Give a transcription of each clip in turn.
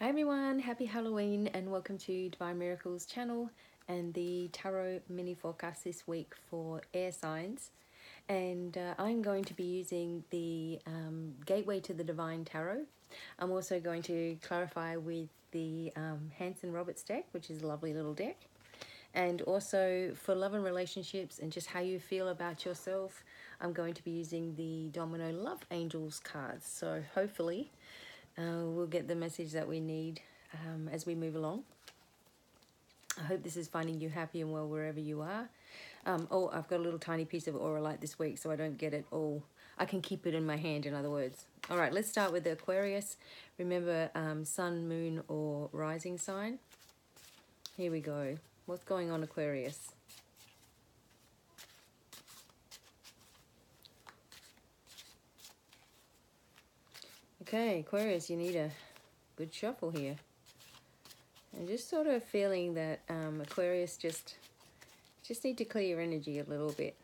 Hi everyone, happy Halloween and welcome to Divine Miracles channel and the tarot mini forecast this week for air signs. And I'm going to be using the Gateway to the Divine Tarot. I'm also going to clarify with the Hanson Roberts deck, which is a lovely little deck. And also for love and relationships and just how you feel about yourself, I'm going to be using the Domino Love Angels cards. So hopefully we'll get the message that we need as we move along. I hope this is finding you happy and well wherever you are. Oh, I've got a little tiny piece of aura light this week, so I don't get it all. I can keep it in my hand, in other words. All right, let's start with the Aquarius. Remember, sun, moon, or rising sign. Here we go. What's going on, Aquarius? Okay, Aquarius, you need a good shuffle here. And just sort of feeling that Aquarius just need to clear your energy a little bit.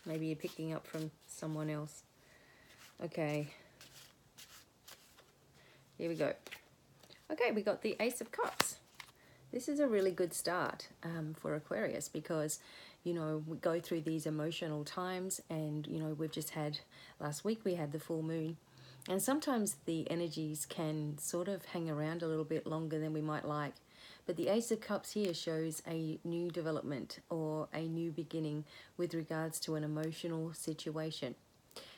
Maybe you're picking up from someone else. Okay. Here we go. Okay, we got the Ace of Cups. This is a really good start for Aquarius because, you know, we go through these emotional times and, you know, we've just had, last week we had the full moon. And sometimes the energies can sort of hang around a little bit longer than we might like. But the Ace of Cups here shows a new development or a new beginning with regards to an emotional situation.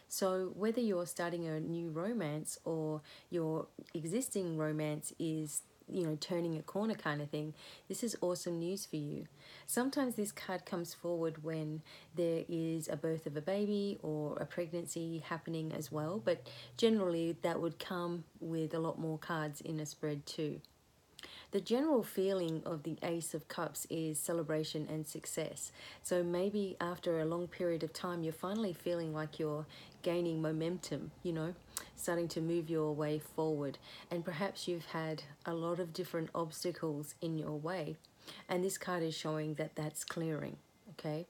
So whether you're starting a new romance or your existing romance is, you know, turning a corner kind of thing, this is awesome news for you. Sometimes this card comes forward when there is a birth of a baby or a pregnancy happening as well, but generally that would come with a lot more cards in a spread too. The general feeling of the Ace of Cups is celebration and success. So maybe after a long period of time, you're finally feeling like you're gaining momentum, you know, starting to move your way forward. And perhaps you've had a lot of different obstacles in your way. And this card is showing that that's clearing, okay?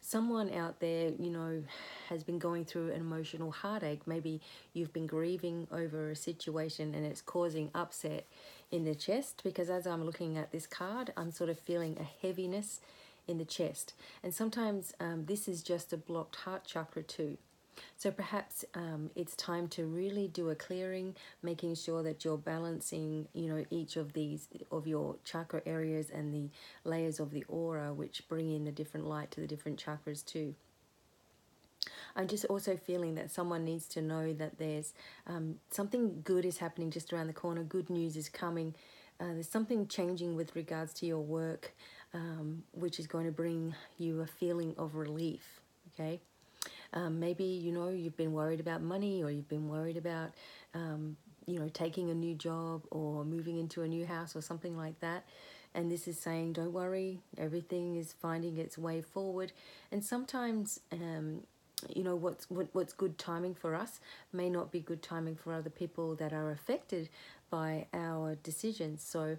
Someone out there, you know, has been going through an emotional heartache. Maybe you've been grieving over a situation and it's causing upset in the chest, because as I'm looking at this card, I'm sort of feeling a heaviness in the chest. And sometimes this is just a blocked heart chakra too. So perhaps it's time to really do a clearing, making sure that you're balancing, you know, each of these, of your chakra areas and the layers of the aura, which bring in the different light to the different chakras too. I'm just also feeling that someone needs to know that there's something good is happening just around the corner. Good news is coming. There's something changing with regards to your work, which is going to bring you a feeling of relief, okay? Maybe, you know, you've been worried about money, or you've been worried about, you know, taking a new job or moving into a new house or something like that. And this is saying, don't worry, everything is finding its way forward. And sometimes, you know, what's good timing for us may not be good timing for other people that are affected by our decisions. So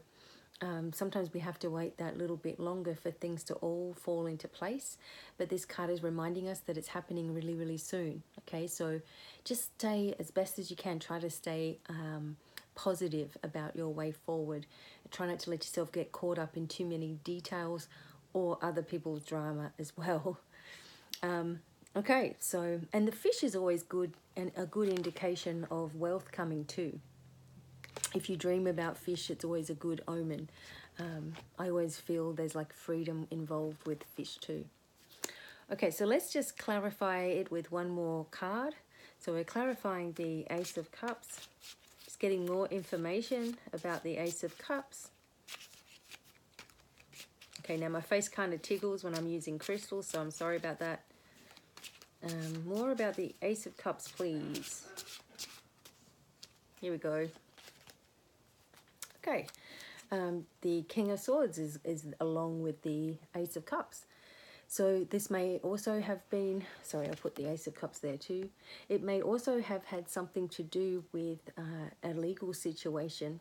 sometimes we have to wait that little bit longer for things to all fall into place. But this card is reminding us that it's happening really, really soon. Okay, so just stay as best as you can. Try to stay positive about your way forward. Try not to let yourself get caught up in too many details or other people's drama as well. Okay, so, and the fish is always good and a good indication of wealth coming too. If you dream about fish, it's always a good omen. I always feel there's like freedom involved with fish too. Okay, so let's just clarify it with one more card. So we're clarifying the Ace of Cups. Just getting more information about the Ace of Cups. Okay, now my face kind of tickles when I'm using crystals, so I'm sorry about that. More about the Ace of Cups, please. Here we go. Okay, the King of Swords is along with the Ace of Cups. So this may also have been, sorry, I put the Ace of Cups there too. It may also have had something to do with a legal situation,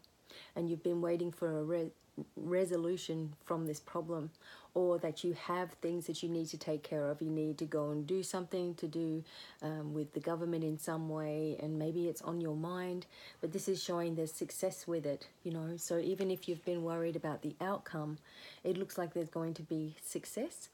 and you've been waiting for a resolution from this problem. or that you have things that you need to take care of. You need to go and do something to do with the government in some way, and maybe it's on your mind, but this is showing there's success with it, you know. So even if you've been worried about the outcome, it looks like there's going to be success.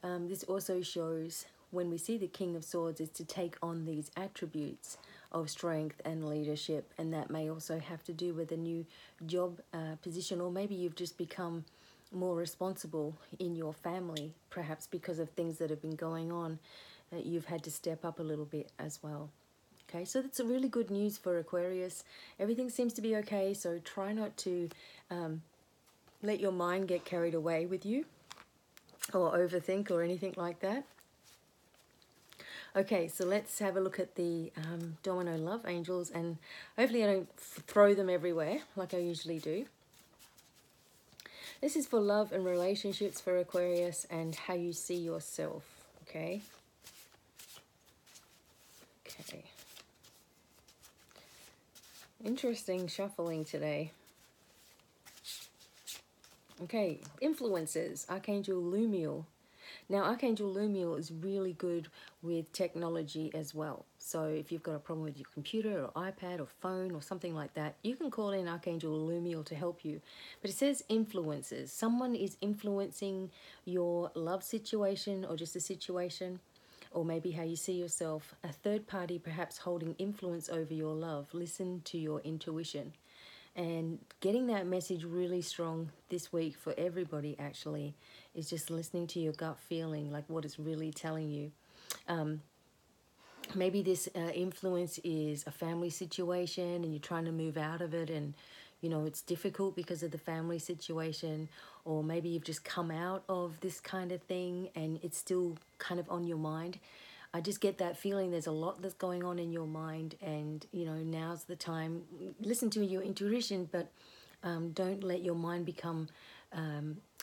This also shows, when we see the King of Swords, is to take on these attributes of strength and leadership, and that may also have to do with a new job position, or maybe you've just become more responsible in your family, perhaps because of things that have been going on. You've had to step up a little bit as well. Okay, so that's a really good news for Aquarius. Everything seems to be okay, so try not to let your mind get carried away with you or overthink or anything like that. Okay, so let's have a look at the Domino Love Angels, and hopefully I don't throw them everywhere like I usually do. This is for love and relationships for Aquarius and how you see yourself, okay? Okay. Interesting shuffling today. Okay, influences, Archangel Lumiel. Now, Archangel Lumiel is really good with technology as well. So if you've got a problem with your computer or iPad or phone or something like that, you can call in Archangel Lumiel to help you. But it says influences. Someone is influencing your love situation or just a situation, or maybe how you see yourself. A third party perhaps holding influence over your love. Listen to your intuition. And getting that message really strong this week for everybody actually is just listening to your gut feeling, like what it's really telling you. Maybe this influence is a family situation and you're trying to move out of it, and you know it's difficult because of the family situation, or maybe you've just come out of this kind of thing and it's still kind of on your mind. I just get that feeling there's a lot that's going on in your mind, and you know now's the time. Listen to your intuition, but don't let your mind become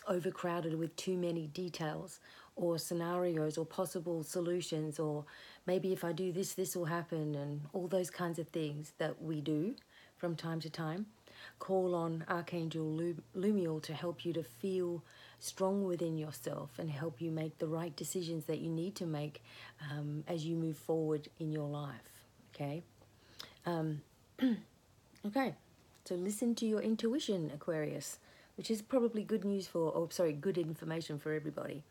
overcrowded with too many details or scenarios or possible solutions, or maybe if I do this, this will happen, and all those kinds of things that we do from time to time. Call on Archangel Lumiel to help you to feel strong within yourself and help you make the right decisions that you need to make as you move forward in your life. Okay. Okay. So listen to your intuition, Aquarius, which is probably good news for, or sorry, good information for everybody.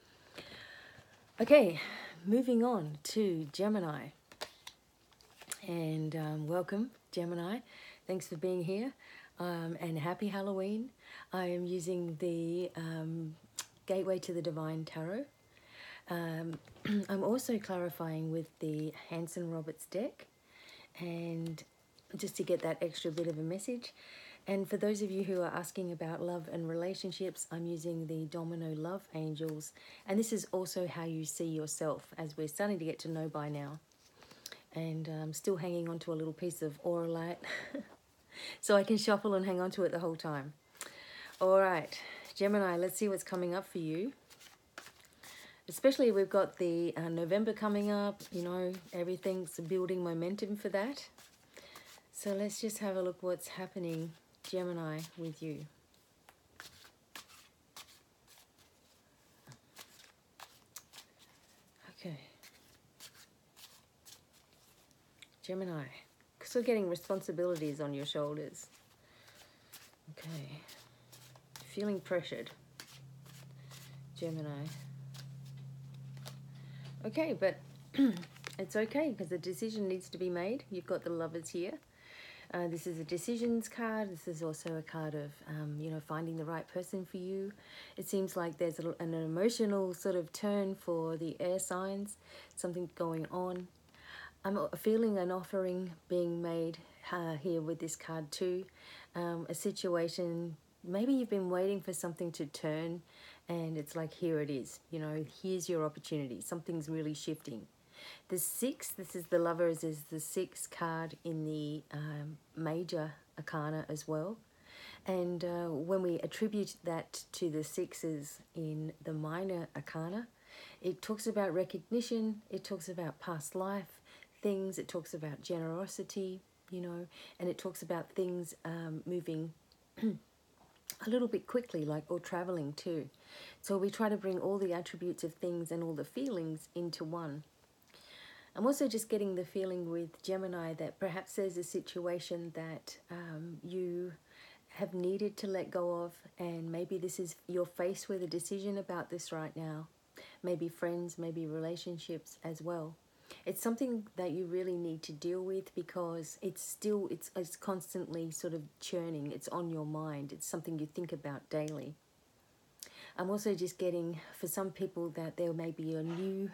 Okay, moving on to Gemini. And welcome, Gemini. Thanks for being here. And happy Halloween. I am using the Gateway to the Divine Tarot. I'm also clarifying with the Hanson Roberts deck, and just to get that extra bit of a message. And for those of you who are asking about love and relationships, I'm using the Domino Love Angels. And this is also how you see yourself, as we're starting to get to know by now. And I'm still hanging on to a little piece of aura light so I can shuffle and hang on to it the whole time. All right, Gemini, let's see what's coming up for you. Especially we've got the November coming up, you know, everything's building momentum for that. So let's just have a look what's happening, Gemini, with you. Okay. Gemini, still getting responsibilities on your shoulders. Okay. Feeling pressured, Gemini. Okay, but it's okay because the decision needs to be made. You've got the Lovers here. This is a decisions card. This is also a card of, you know, finding the right person for you. It seems like there's an emotional sort of turn for the air signs, something going on. I'm feeling an offering being made here with this card too. A situation, maybe you've been waiting for something to turn, and it's like, here it is. You know, here's your opportunity. Something's really shifting. The 6, this is the Lovers, is the 6 card in the major arcana as well. And when we attribute that to the 6s in the minor arcana, it talks about recognition, it talks about past life things, it talks about generosity, you know, and it talks about things moving a little bit quickly, like, or traveling too. So we try to bring all the attributes of things and all the feelings into one. I'm also just getting the feeling with Gemini that perhaps there's a situation that you have needed to let go of, and maybe this is, you're faced with a decision about this right now. Maybe friends, maybe relationships as well. It's something that you really need to deal with because it's constantly sort of churning. It's on your mind. It's something you think about daily. I'm also just getting, for some people, that there may be a new,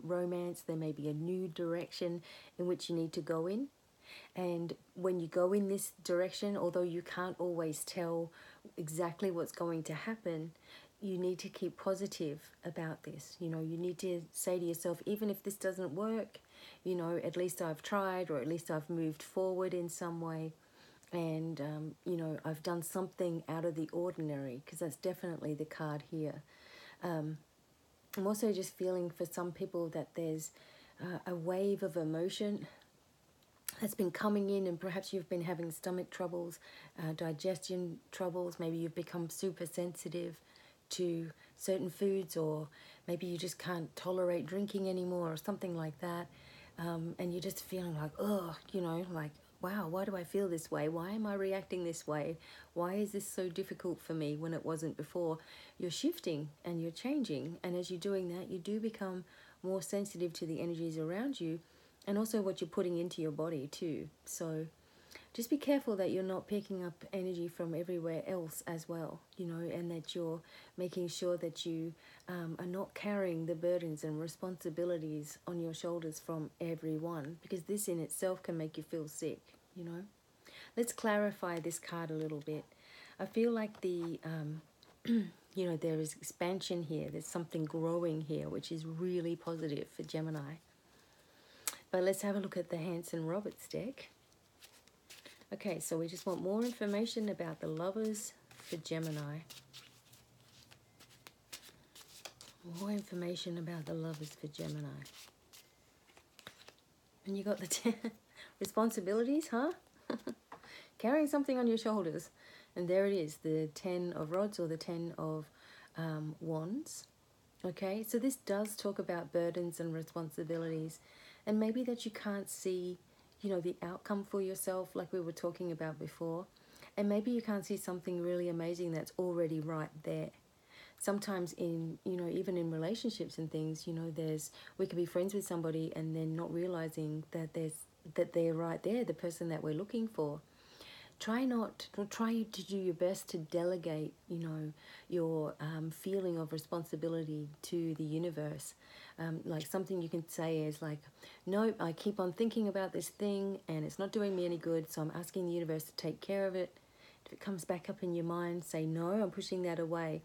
romance. There may be a new direction in which you need to go in. And when you go in this direction, although you can't always tell exactly what's going to happen, you need to keep positive about this. You need to say to yourself, even if this doesn't work, at least I've tried, or at least I've moved forward in some way. And, I've done something out of the ordinary, because that's definitely the card here. I'm also just feeling for some people that there's a wave of emotion that's been coming in, and perhaps you've been having stomach troubles, digestion troubles. Maybe you've become super sensitive to certain foods, or maybe you just can't tolerate drinking anymore, or something like that. And you're just feeling like, oh, like, wow, why do I feel this way? Why am I reacting this way? Why is this so difficult for me when it wasn't before? You're shifting and you're changing. And as you're doing that, you do become more sensitive to the energies around you, and also what you're putting into your body too. So just be careful that you're not picking up energy from everywhere else as well, and that you're making sure that you are not carrying the burdens and responsibilities on your shoulders from everyone, because this in itself can make you feel sick. Let's clarify this card a little bit. I feel like the there is expansion here. There's something growing here, which is really positive for Gemini. But let's have a look at the Hanson Roberts deck. Okay, so we just want more information about the Lovers for Gemini. More information about the Lovers for Gemini. And you got the responsibilities, huh? Carrying something on your shoulders. And there it is, the 10 of Rods, or the 10 of Wands. Okay, so this does talk about burdens and responsibilities, and maybe that you can't see, the outcome for yourself, like we were talking about before. And maybe you can't see something really amazing that's already right there. Sometimes in, even in relationships and things, we can be friends with somebody and then not realizing that they're right there, the person that we're looking for. Try to do your best to delegate, your feeling of responsibility to the universe. Like something you can say is like, nope, I keep on thinking about this thing and it's not doing me any good, so I'm asking the universe to take care of it. If it comes back up in your mind, say, no, I'm pushing that away.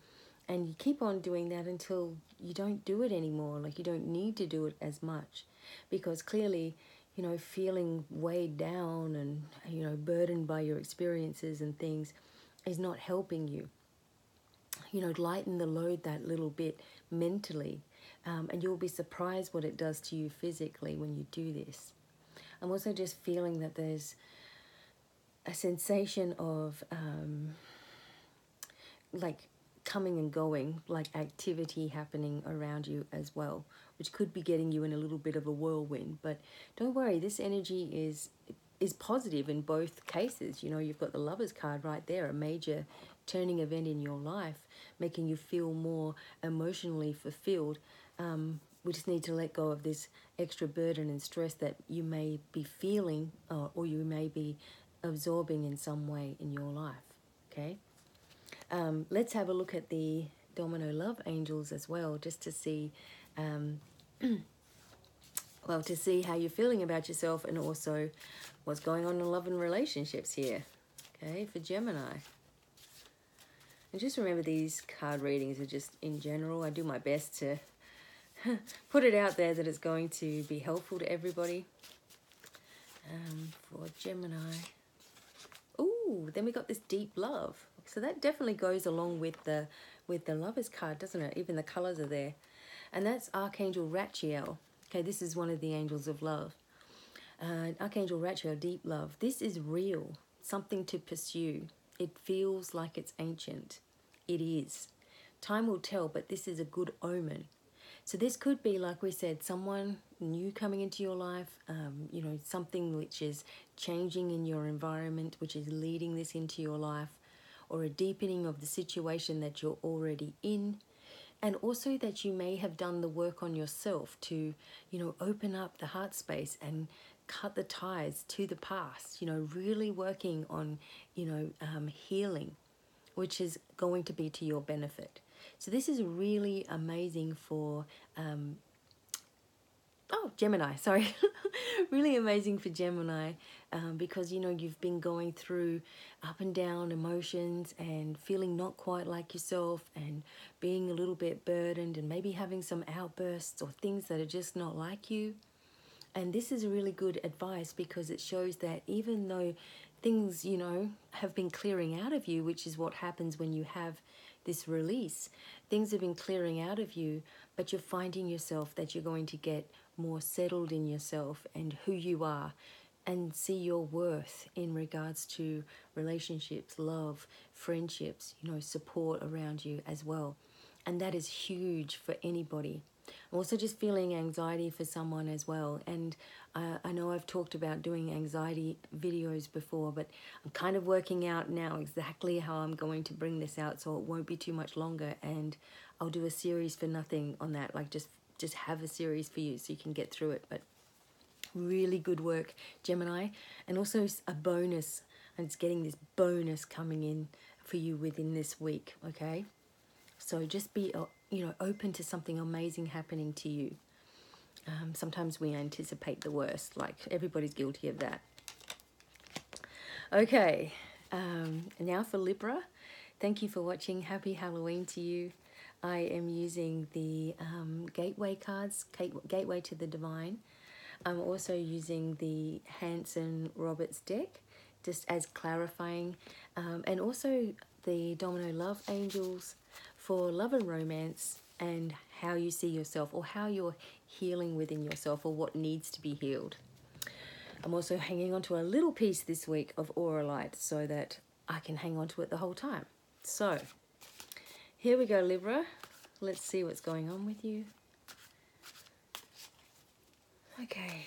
And you keep on doing that until you don't do it anymore. Like, you don't need to do it as much, because clearly, feeling weighed down and, burdened by your experiences and things is not helping you. Lighten the load that little bit mentally, and you'll be surprised what it does to you physically when you do this. I'm also just feeling that there's a sensation of like coming and going, like activity happening around you as well, which could be getting you in a little bit of a whirlwind. But don't worry, this energy is positive in both cases. You've got the Lovers card right there, a major turning event in your life, making you feel more emotionally fulfilled. We just need to let go of this extra burden and stress that you may be feeling, or you may be absorbing in some way in your life. Okay. Let's have a look at the Domino Love Angels as well, just to see, to see how you're feeling about yourself, and also what's going on in love and relationships here, okay, for Gemini. And just remember, these card readings are just in general. I do my best to put it out there that it's going to be helpful to everybody. For Gemini. Ooh, then we got this deep love. So that definitely goes along with the Lovers card, doesn't it? Even the colors are there. And that's Archangel Rachiel. Okay, this is one of the angels of love. Archangel Rachiel, deep love. This is real, something to pursue. It feels like it's ancient. It is. Time will tell, but this is a good omen. So this could be, like we said, someone new coming into your life, something which is changing in your environment, which is leading this into your life, or a deepening of the situation that you're already in. And also that you may have done the work on yourself to, open up the heart space and cut the ties to the past, really working on, healing, which is going to be to your benefit. So this is really amazing for, Gemini, sorry. Really amazing for Gemini because, you've been going through up and down emotions and feeling not quite like yourself and being a little bit burdened and maybe having some outbursts or things that are just not like you. And this is really good advice because it shows that even though things, have been clearing out of you, which is what happens when you have this release, things have been clearing out of you, but you're finding yourself that you're going to get more settled in yourself and who you are and see your worth in regards to relationships, love, friendships, support around you as well. And that is huge for anybody. I'm also just feeling anxiety for someone as well. And I know I've talked about doing anxiety videos before, but I'm kind of working out now exactly how I'm going to bring this out so it won't be too much longer. And I'll do a series for nothing on that, like just have a series for you so you can get through it. But really good work, Gemini. And also a bonus. I'm just getting this bonus coming in for you within this week, okay? So just be, open to something amazing happening to you. Sometimes we anticipate the worst, like everybody's guilty of that. Okay, now for Libra. Thank you for watching. Happy Halloween to you. I am using the Gateway cards, Gateway to the Divine. I'm also using the Hanson Roberts deck, just as clarifying, and also the Domino Love Angels for love and romance and how you see yourself or how you're healing within yourself or what needs to be healed. I'm also hanging on to a little piece this week of Aura Light so that I can hang on to it the whole time. So here we go, Libra. Let's see what's going on with you. Okay,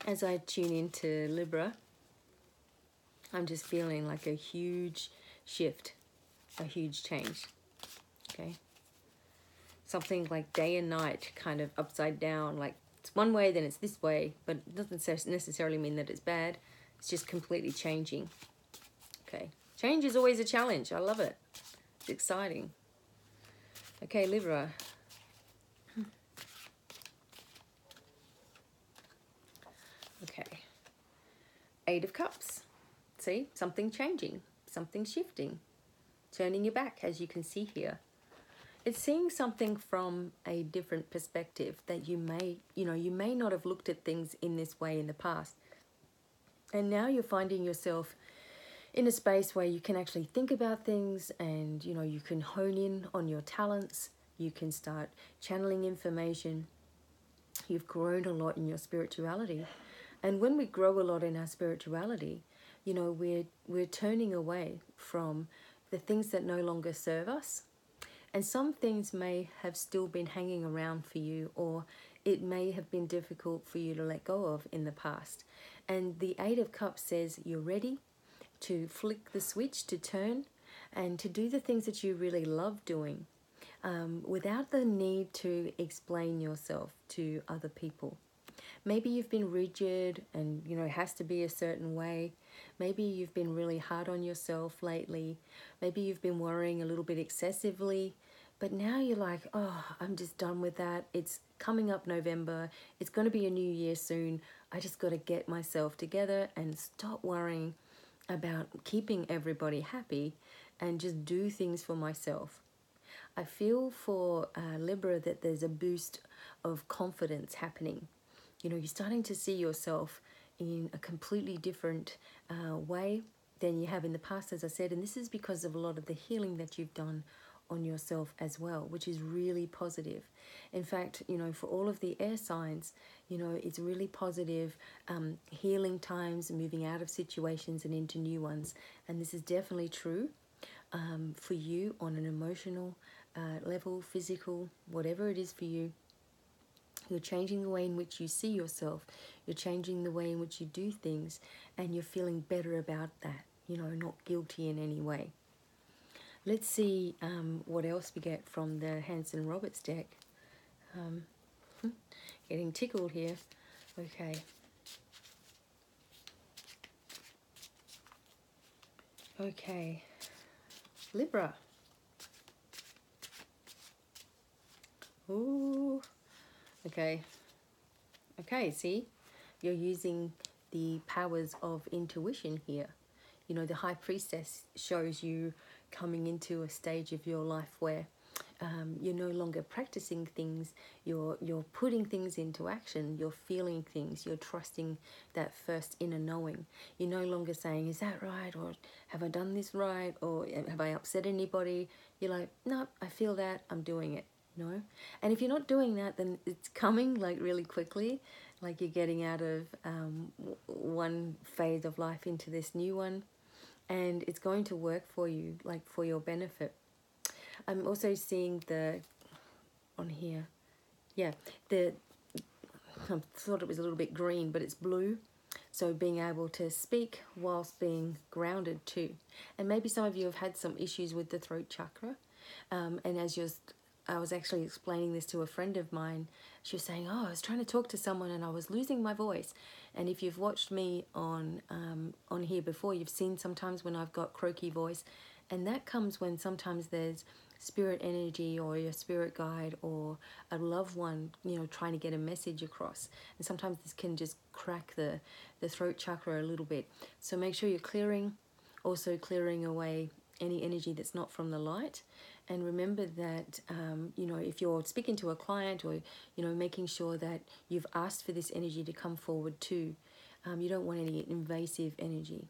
as I tune into Libra, I'm just feeling like a huge shift, a huge change, okay? Something like day and night, kind of upside down, like it's one way, then it's this way, but it doesn't necessarily mean that it's bad. It's just completely changing, okay? Change is always a challenge. I love it. It's exciting. Okay, Libra. Okay. Eight of Cups. See, something changing, something shifting, turning your back, as you can see here. It's seeing something from a different perspective that you may not have looked at things in this way in the past. And now you're finding yourself in a space where you can actually think about things and, you can hone in on your talents. You can start channeling information. You've grown a lot in your spirituality. And when we grow a lot in our spirituality, we're turning away from the things that no longer serve us. And some things may have still been hanging around for you, or it may have been difficult for you to let go of in the past. And the Eight of Cups says you're ready to flick the switch, to turn, and to do the things that you really love doing without the need to explain yourself to other people. Maybe you've been rigid and, it has to be a certain way. Maybe you've been really hard on yourself lately. Maybe you've been worrying a little bit excessively. But now you're like, oh, I'm just done with that. It's coming up November. It's going to be a new year soon. I just got to get myself together and stop worrying about keeping everybody happy and just do things for myself. I feel for Libra that there's a boost of confidence happening. You're starting to see yourself in a completely different way than you have in the past, as I said. And this is because of a lot of the healing that you've done on yourself as well, which is really positive. In fact, you know, for all of the air signs, you know, it's really positive, healing times, moving out of situations and into new ones. And this is definitely true for you on an emotional level, physical, whatever it is for you. You're changing the way in which you see yourself. You're changing the way in which you do things, and you're feeling better about that, you know, not guilty in any way. Let's see what else we get from the Hanson Roberts deck. Getting tickled here. Okay. Okay. Libra. Ooh. Okay. Okay, see? You're using the powers of intuition here. You know, the High Priestess shows you coming into a stage of your life where you're no longer practicing things, you're putting things into action, you're feeling things, you're trusting that first inner knowing. You're no longer saying, is that right? Or have I done this right? Or have I upset anybody? You're like, no, I feel that, I'm doing it. No. And if you're not doing that, then it's coming like really quickly, like you're getting out of one phase of life into this new one, and it's going to work for you, like for your benefit. I'm also seeing on here, yeah, I thought it was a little bit green, but it's blue. So being able to speak whilst being grounded too. And maybe some of you have had some issues with the throat chakra. And I was actually explaining this to a friend of mine. She was saying, oh, I was trying to talk to someone and I was losing my voice. And if you've watched me on here before, you've seen sometimes when I've got croaky voice. And that comes when sometimes there's spirit energy or your spirit guide or a loved one, you know, trying to get a message across. And sometimes this can just crack the throat chakra a little bit. So make sure you're clearing, also clearing away any energy that's not from the light. And remember that, you know, if you're speaking to a client or, you know, making sure that you've asked for this energy to come forward too. You don't want any invasive energy.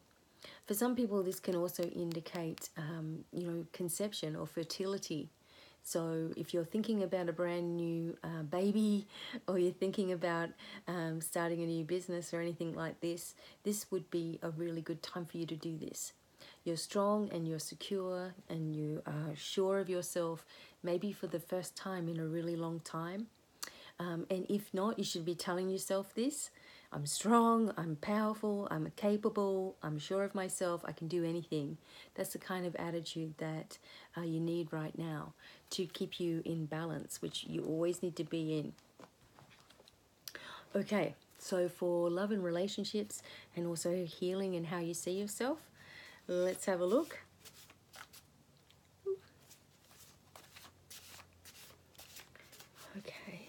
For some people, this can also indicate, you know, conception or fertility. So if you're thinking about a brand new baby, or you're thinking about starting a new business or anything like this, this would be a really good time for you to do this. You're strong and you're secure and you are sure of yourself, maybe for the first time in a really long time. And if not, you should be telling yourself this. I'm strong, I'm powerful, I'm capable, I'm sure of myself, I can do anything. That's the kind of attitude that you need right now to keep you in balance, which you always need to be in. Okay, so for love and relationships and also healing and how you see yourself, let's have a look. Okay.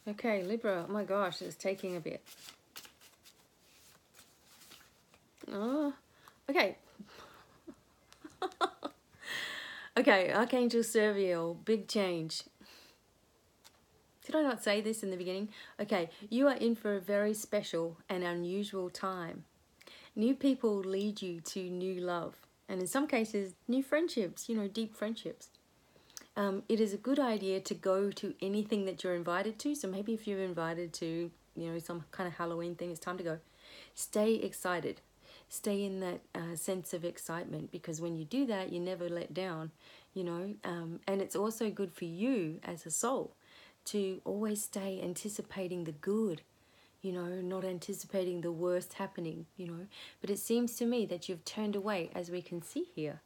Okay, Libra, oh my gosh, it's taking a bit. Oh, okay. Okay, Archangel Serviel, big change. Did I not say this in the beginning? Okay, you are in for a very special and unusual time. New people lead you to new love. And in some cases, new friendships, you know, deep friendships. It is a good idea to go to anything that you're invited to. So maybe if you're invited to, you know, some kind of Halloween thing, it's time to go. Stay excited. Stay in that sense of excitement, because when you do that, you never let down, you know. And it's also good for you as a soul to always stay anticipating the good, you know, not anticipating the worst happening, you know. But it seems to me that you've turned away, as we can see here.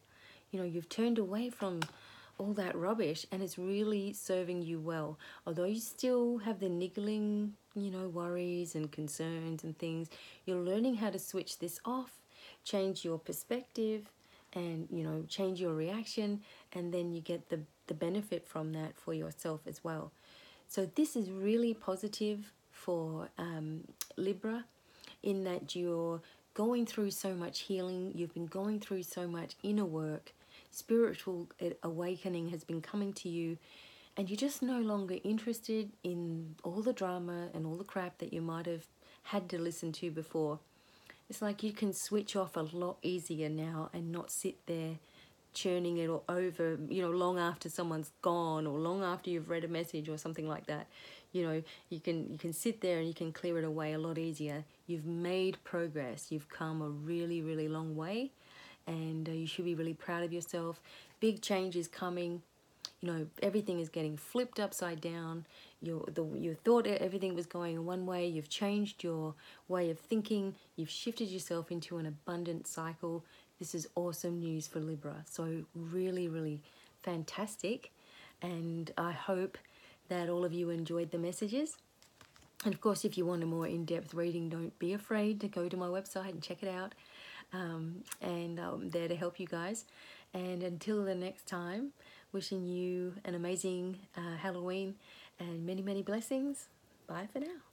You know, you've turned away from all that rubbish, and it's really serving you well. Although you still have the niggling, you know, worries and concerns and things, you're learning how to switch this off, change your perspective, and, you know, change your reaction, and then you get the benefit from that for yourself as well. So this is really positive for Libra, in that you're going through so much healing, you've been going through so much inner work. spiritual awakening has been coming to you, and you're just no longer interested in all the drama and all the crap that you might have had to listen to before. It's like you can switch off a lot easier now and not sit there churning it all over, long after someone's gone or long after you've read a message or something like that. You can sit there and you can clear it away a lot easier. You've made progress. You've come a really, really long way, and you should be really proud of yourself. Big change is coming. Everything is getting flipped upside down. You thought everything was going one way. You've changed your way of thinking. You've shifted yourself into an abundant cycle. This is awesome news for Libra. So really, really fantastic. And I hope that all of you enjoyed the messages. And of course, if you want a more in-depth reading, don't be afraid to go to my website and check it out. And I'm there to help you guys. And until the next time, wishing you an amazing Halloween and many, many blessings. Bye for now.